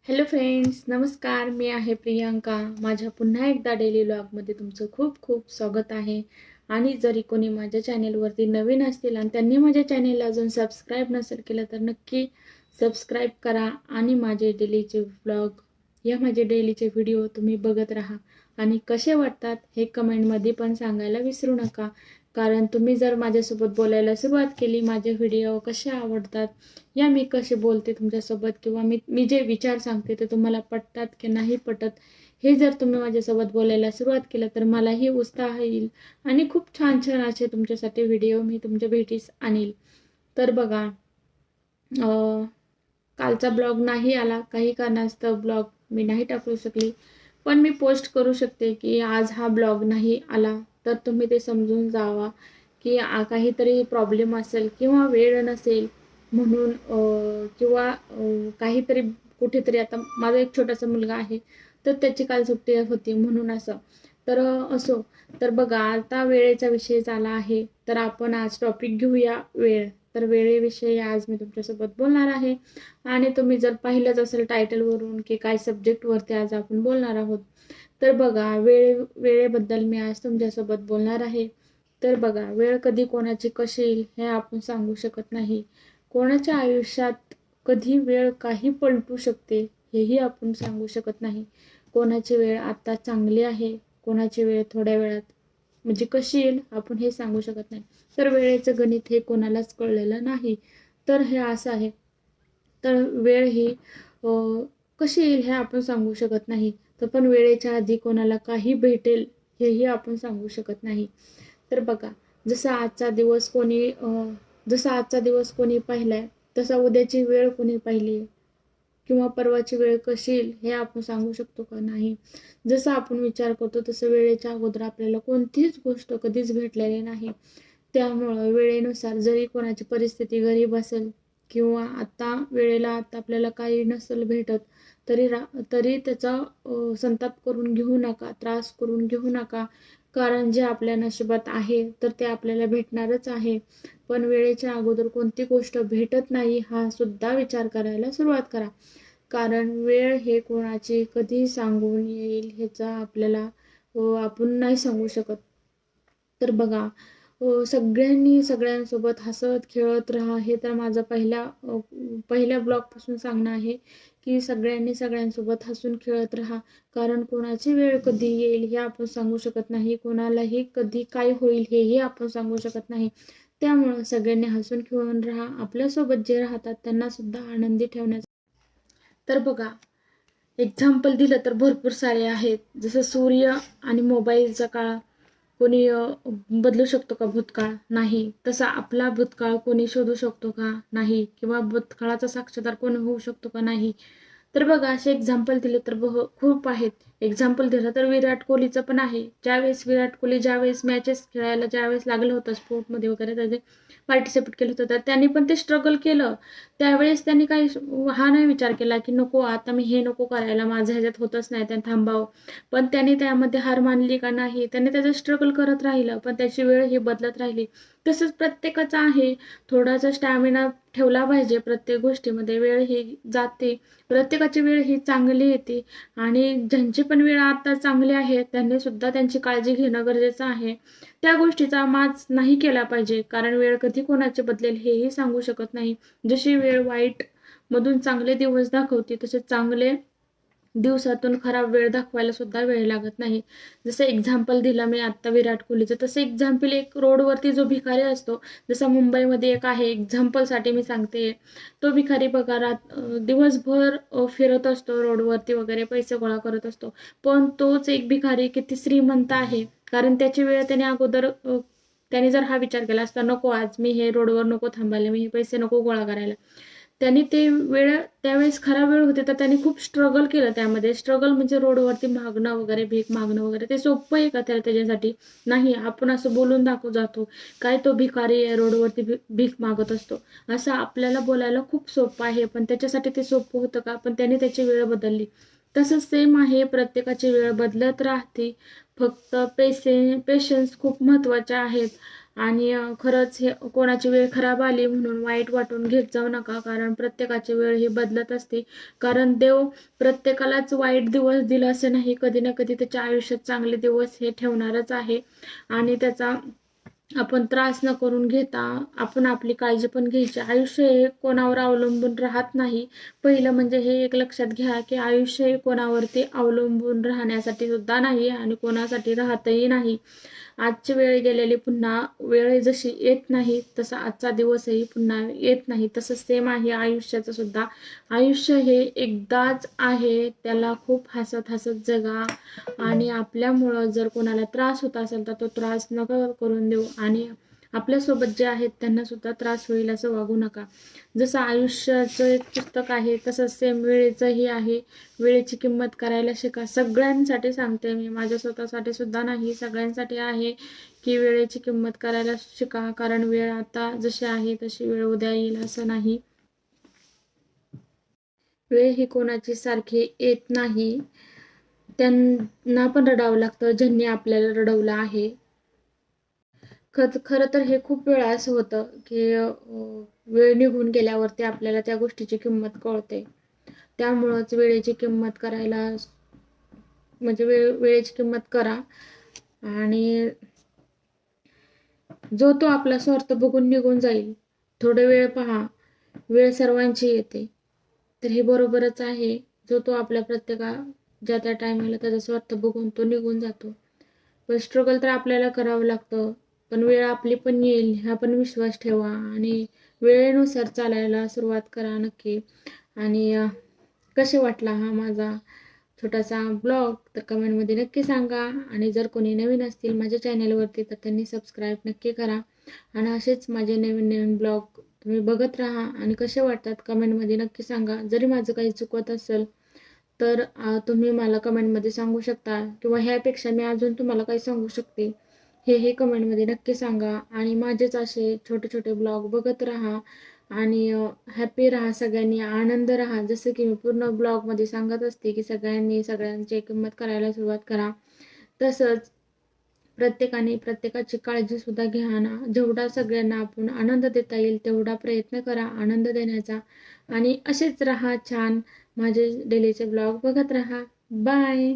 Hello friends, नमस्कार. मी आहे प्रियांका. माझ्या पुन्हा एकदा डेली व्लॉगमध्ये तुमचं खूप खूप स्वागत आहे. आणि जरी कोणी माझ्या चॅनेलवरती नवीन असतील आणि त्यांनी माझ्या चॅनेलला अजून सबस्क्राईब नसेल केलं तर नक्की सबस्क्राईब करा आणि माझे डेलीचे व्लॉग माझे डेलीचे व्हिडिओ तुम्ही बघत राहा. आणि कसे वाटतात हे कमेंटमध्ये पण सांगायला विसरू नका. कारण तुम्ही जर माझ्यासोबत बोलायला सुरुवात केली, माझे व्हिडिओ कसे आवडतात या मी कसे बोलते तुमच्यासोबत किंवा मी मी जे विचार सांगते ते तुम्हाला पटतात की नाही पटत, हे जर तुम्ही माझ्यासोबत बोलायला सुरुवात केलं तर मलाही उत्साह येईल आणि खूप छान छान असे तुमच्यासाठी व्हिडिओ मी तुमच्या भेटीस आणील. तर बघा, कालचा ब्लॉग नाही आला, काही कारणास्तव ब्लॉग मी नाही टाकू शकली, पण मी पोस्ट करू शकते की आज हा ब्लॉग नाही आला. तर तुम्ही ते समजून जावा की काहीतरी प्रॉब्लेम असेल किंवा वेळ नसेल म्हणून, किंवा काहीतरी कुठेतरी. आता माझा एक छोटासा मुलगा आहे, तर त्याची काल सुट्टी होती म्हणून असं. तर असो. तर बघा, आता वेळेचा विषय झाला आहे, तर आपण आज टॉपिक घेऊया वेळ. तर वेळेविषयी आज मी तुमच्यासोबत बोलणार आहे. आणि तुम्ही जर पाहिलंच असेल टायटलवरून की काय सब्जेक्टवरती आज आपण बोलणार आहोत. तर बघा, वेळेबद्दल मी आज तुमच्यासोबत बोलणार आहे. तर बघा, वेळ कधी कोणाची कशी येईल हे आपण सांगू शकत नाही. कोणाच्या आयुष्यात कधी वेळ काही पलटू शकते हेही आपण सांगू शकत नाही. कोणाची वेळ आता चांगली आहे, कोणाची वेळ थोड्या वेळात म्हणजे कशी येईल आपण हे सांगू शकत नाही. तर वेळेचं गणित हे कोणालाच कळलेलं नाही. तर हे असं आहे. तर वेळ ही कशी येईल हे आपण सांगू शकत नाही. तर पण वेळेच्या आधी कोणाला काही भेटेल हेही आपण सांगू शकत नाही. तर बघा, जसा आजचा दिवस कोणी जसा आजचा दिवस कोणी पाहिलाय, तसा उद्याची वेळ कोणी पाहिली किंवा परवाची वेळ कशी येईल हे आपण सांगू शकतो का? नाही. जसं आपण विचार करतो तसं वेळेच्या अगोदर आपल्याला कोणतीच गोष्ट कधीच भेटलेली नाही. त्यामुळं वेळेनुसार जरी कोणाची परिस्थिती गरीब असेल किंवा आता आपल्याला काही नसेल भेटत, तरी त्याचा संताप करून घेऊ नका, त्रास करून घेऊ नका. कारण जे आपल्या नशिबात आहे तर ते आपल्याला भेटणारच आहे. पण वेळेच्या अगोदर कोणती गोष्ट भेटत नाही हा सुद्धा विचार करायला सुरुवात करा. कारण वेळ हे कोणाची कधी सांगून येईल ह्याचा आपल्याला आपण नाही सांगू शकत. तर बघा, सगळ्यांनी सगळ्यांसोबत हसत खेळत राहा, हे तर माझं पहिल्या ब्लॉगपासून सांगणं आहे की सगळ्यांनी सगळ्यांसोबत हसून खेळत राहा. कारण कोणाची वेळ कधी येईल हे आपण सांगू शकत नाही, कोणालाही कधी काय होईल हेही आपण सांगू शकत नाही. त्यामुळं सगळ्यांनी हसून खेळून राहा. आपल्यासोबत जे राहतात त्यांना सुद्धा आनंदी ठेवण्याचा. तर बघा, एक्झाम्पल दिलं तर भरपूर सारे आहेत. जसं सूर्य आणि मोबाईलचा काळ कोणी बदलू शकतो का भूतकाळ? नाही. तसा आपला भूतकाळ कोणी शोधू शकतो का? नाही. किंवा भूतकाळाचा साक्षीदार कोणी होऊ शकतो का? नाही. तर बघा, असे एक्झाम्पल दिले तर खूप आहेत. एक्झाम्पल दिलं तर विराट कोहलीचं पण आहे. विराट कोहली ज्यावेळेस मॅचेस खेळायला ज्यावेळेस लागलं होतं स्पोर्टमध्ये वगैरे, त्याचे पार्टिसिपेट केलं होतं, तर त्यांनी पण ते स्ट्रगल केलं. त्यावेळेस त्यांनी काही हा नाही विचार केला की नको, आता मी हे नको करायला, माझं ह्याच्यात होतच नाही, त्याने थांबावं. पण त्याने त्यामध्ये हार मानली का? नाही. त्याने त्याचं स्ट्रगल करत राहिलं, पण त्याची वेळ ही बदलत राहिली. तसंच प्रत्येकाचं आहे. थोडासा स्टॅमिना ठेवला पाहिजे प्रत्येक गोष्टीमध्ये. वेळ ही जाते, प्रत्येकाची वेळ ही चांगली येते. आणि ज्यांची पण वेळ आता चांगली आहे त्यांनी सुद्धा त्यांची काळजी घेणं गरजेचं आहे. त्या गोष्टीचा माज नाही केला पाहिजे, कारण वेळ कधी कोणाची बदलेल हेही सांगू शकत नाही. जशी वेळ वाईट मधून चांगले दिवस दाखवते, तसे चांगले दिवसातून खराब वेळ दाखवायला सुद्धा वेळ लागत नाही. जसं एक्झाम्पल दिलं मी आता विराट कोहलीचं, तसं एक्झाम्पल एक रोडवरती जो भिकारी असतो, जसं मुंबईमध्ये एक आहे, एक्झाम्पलसाठी मी सांगते. तो भिकारी बघा, दिवसभर फिरत असतो रोडवरती वगैरे, पैसे गोळा करत असतो. पण तोच एक भिकारी किती श्रीमंत आहे, कारण त्याची वेळ त्याने अगोदर त्याने जर हा विचार केला असता, नको आज मी हे रोडवर नको थांबायला, मी हे पैसे नको गोळा करायला, त्यांनी ते वेळ त्यावेळेस खराब वेळ होती तर त्यांनी खूप स्ट्रगल केलं. त्यामध्ये स्ट्रगल म्हणजे रोडवरती मागणं वगैरे, भीक मागणं वगैरे, ते सोपं आहे का त्याच्यासाठी? नाही. आपण असं बोलून दाखवू जातो काय तो भिकारी रोडवरती भीक मागत असतो, असं आपल्याला बोलायला खूप सोपं आहे. पण त्याच्यासाठी ते सोपं होतं का? पण त्याने त्याची वेळ बदलली. तसंच सेम आहे, प्रत्येकाची वेळ बदलत राहते. फक्त पेशन्स खूप महत्त्वाचे आहेत. आणि खरंच हे कोणाची वेळ खराब आली म्हणून वाईट वाटून घेत जाऊ नका, कारण प्रत्येकाची वेळ ही बदलत असते. कारण देव प्रत्येकालाच वाईट दिवस दिला असे नाही, कधी ना कधी त्याच्या आयुष्यात चांगले दिवस हे ठेवणारच आहे. आणि त्याचा आपण त्रास न करून घेता आपण आपली काळजी पण घ्यायची. आयुष्य हे कोणावर अवलंबून राहत नाही. पहिलं म्हणजे हे एक लक्षात घ्या की आयुष्य हे कोणावरती अवलंबून राहण्यासाठी सुद्धा नाही आणि कोणासाठी राहतही नाही. आजची वेळ गेलेली पुन्हा वेळ जशी येत नाही, तसा आजचा दिवसही पुन्हा येत नाही. तसं सेम आहे आयुष्याचं सुद्धा. आयुष्य हे एकदाच आहे, त्याला खूप हसत हसत जगा. आणि आपल्यामुळं जर कोणाला त्रास होत असेल तर तो त्रास नका करून देऊ, आणि आपल्यासोबत जे आहेत त्यांना सुद्धा त्रास होईल असं वागू नका. जसं आयुष्याचं एक पुस्तक आहे तसंच सेम वेळेचंही आहे. वेळेची किंमत करायला शिका. सगळ्यांसाठी सांगते मी, माझ्या स्वतःसाठी सुद्धा नाही, सगळ्यांसाठी आहे की वेळेची किंमत करायला शिका. कारण वेळ आता जशी आहे तशी वेळ उद्या येईल असं नाही. वेळ ही कोणाची सारखी येत नाही. त्यांना पण रडावं लागतं ज्यांनी आपल्याला रडवलं आहे. खरं तर हे खूप वेळा असं होतं की वेळ निघून गेल्यावरती आपल्याला त्या गोष्टीची किंमत कळते. त्यामुळंच वेळेची किंमत करायला म्हणजे वेळेची किंमत करा. आणि जो तो आपला स्वार्थ बघून निघून जाईल. थोडे वेळ पहा, वेळ सर्वांची येते. तर हे बरोबरच आहे. जो तो आपल्या ज्या त्या टायमाला त्याचा स्वार्थ बघून तो निघून जातो. पण स्ट्रगल तर आपल्याला करावं लागतं. पण वेळ आपली पण येईल हा पण विश्वास ठेवा आणि वेळेनुसार चालायला सुरुवात करा नक्की. आणि कसे वाटला हा माझा छोटासा ब्लॉग तर कमेंटमध्ये नक्की सांगा. आणि जर कोणी नवीन असतील माझ्या चॅनलवरती तर त्यांनी सबस्क्राईब नक्की करा. आणि असेच माझे नवीन नवीन ब्लॉग तुम्ही बघत राहा आणि कसे वाटतात कमेंटमध्ये नक्की सांगा. जरी माझं काही चुकत असेल तर तुम्ही मला कमेंटमध्ये सांगू शकता, किंवा ह्यापेक्षा मी अजून तुम्हाला काही सांगू शकते हे कमेंटमध्ये नक्की सांगा. आणि माझेच असे छोटे छोटे ब्लॉग बघत राहा आणि हॅपी राहा, सगळ्यांनी आनंद राहा. जसं की मी पूर्ण ब्लॉगमध्ये सांगत असते की सगळ्यांनी सगळ्यांची किंमत करायला सुरुवात करा. तसंच प्रत्येकाने प्रत्येकाची काळजी सुद्धा घ्या ना. जेवढा सगळ्यांना आपण आनंद देता येईल तेवढा प्रयत्न करा आनंद देण्याचा. आणि असेच राहा छान, माझे डेलीचे ब्लॉग बघत राहा. बाय.